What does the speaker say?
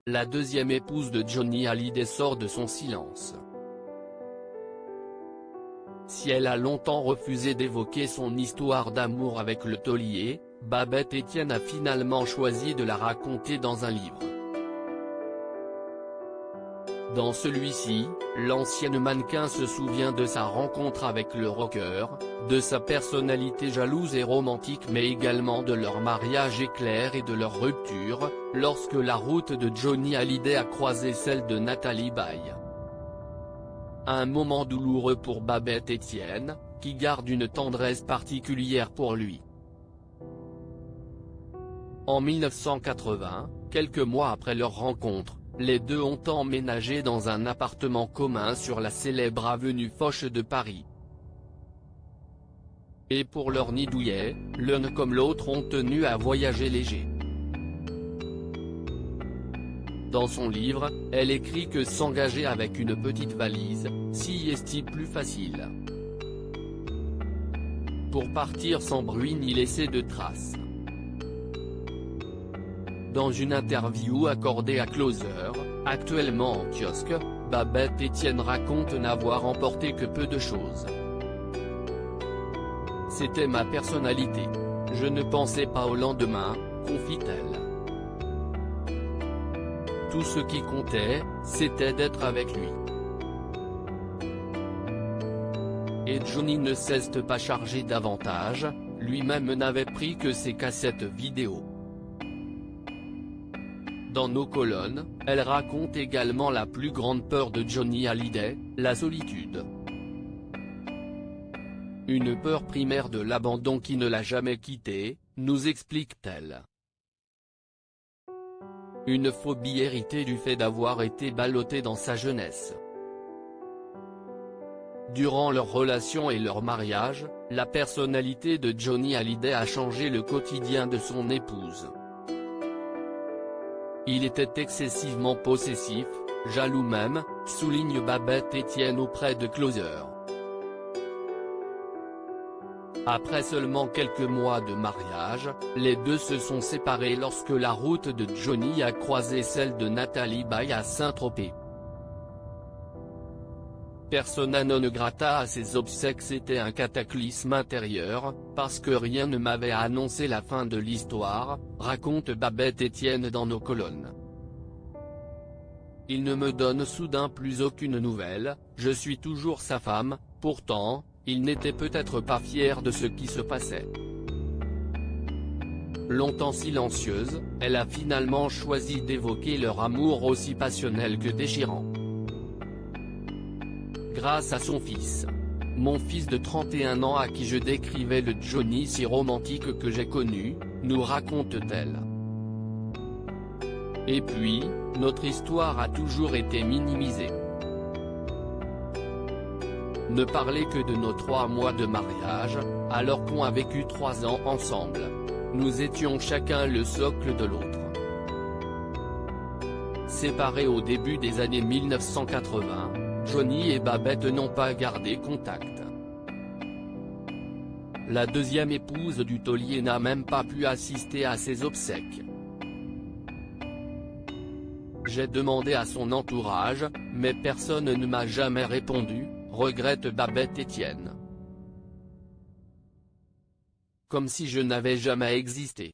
la deuxième épouse de Johnny Hallyday sort de son silence. Si elle a longtemps refusé d'évoquer son histoire d'amour avec le taulier, Babette Etienne a finalement choisi de la raconter dans un livre. Dans celui-ci, l'ancienne mannequin se souvient de sa rencontre avec le rocker, de sa personnalité jalouse et romantique mais également de leur mariage éclair et de leur rupture, lorsque la route de Johnny Hallyday a croisé celle de Nathalie Baye. Un moment douloureux pour Babette Etienne, qui garde une tendresse particulière pour lui. En 1980, quelques mois après leur rencontre, les deux ont emménagé dans un appartement commun sur la célèbre avenue Foch de Paris. Et pour leur nid douillet, l'un comme l'autre ont tenu à voyager léger. Dans son livre, elle écrit que s'engager avec une petite valise, si est plus facile. Pour partir sans bruit ni laisser de traces. Dans une interview accordée à Closer, actuellement en kiosque, Babette Etienne raconte n'avoir emporté que peu de choses. C'était ma personnalité. Je ne pensais pas au lendemain, confie-t-elle. Tout ce qui comptait, c'était d'être avec lui. Et Johnny ne s'est pas chargé davantage, lui-même n'avait pris que ses cassettes vidéo. Dans nos colonnes, elle raconte également la plus grande peur de Johnny Hallyday, la solitude. Une peur primaire de l'abandon qui ne l'a jamais quitté, nous explique-t-elle. Une phobie héritée du fait d'avoir été ballottée dans sa jeunesse. Durant leur relation et leur mariage, la personnalité de Johnny Hallyday a changé le quotidien de son épouse. Il était excessivement possessif, jaloux même, souligne Babette Etienne auprès de Closer. Après seulement quelques mois de mariage, les deux se sont séparés lorsque la route de Johnny a croisé celle de Nathalie Baye à Saint-Tropez. Persona non grata à ses obsèques, c'était un cataclysme intérieur, parce que rien ne m'avait annoncé la fin de l'histoire, raconte Babette Etienne dans nos colonnes. Il ne me donne soudain plus aucune nouvelle, je suis toujours sa femme, pourtant, il n'était peut-être pas fier de ce qui se passait. Longtemps silencieuse, elle a finalement choisi d'évoquer leur amour aussi passionnel que déchirant. Grâce à son fils. Mon fils de 31 ans à qui je décrivais le Johnny si romantique que j'ai connu, nous raconte-t-elle. Et puis, notre histoire a toujours été minimisée. Ne parler que de nos 3 mois de mariage, alors qu'on a vécu 3 ans ensemble. Nous étions chacun le socle de l'autre. Séparés au début des années 1980, Johnny et Babette n'ont pas gardé contact. La deuxième épouse du taulier n'a même pas pu assister à ses obsèques. J'ai demandé à son entourage, mais personne ne m'a jamais répondu, regrette Babette Etienne. Comme si je n'avais jamais existé.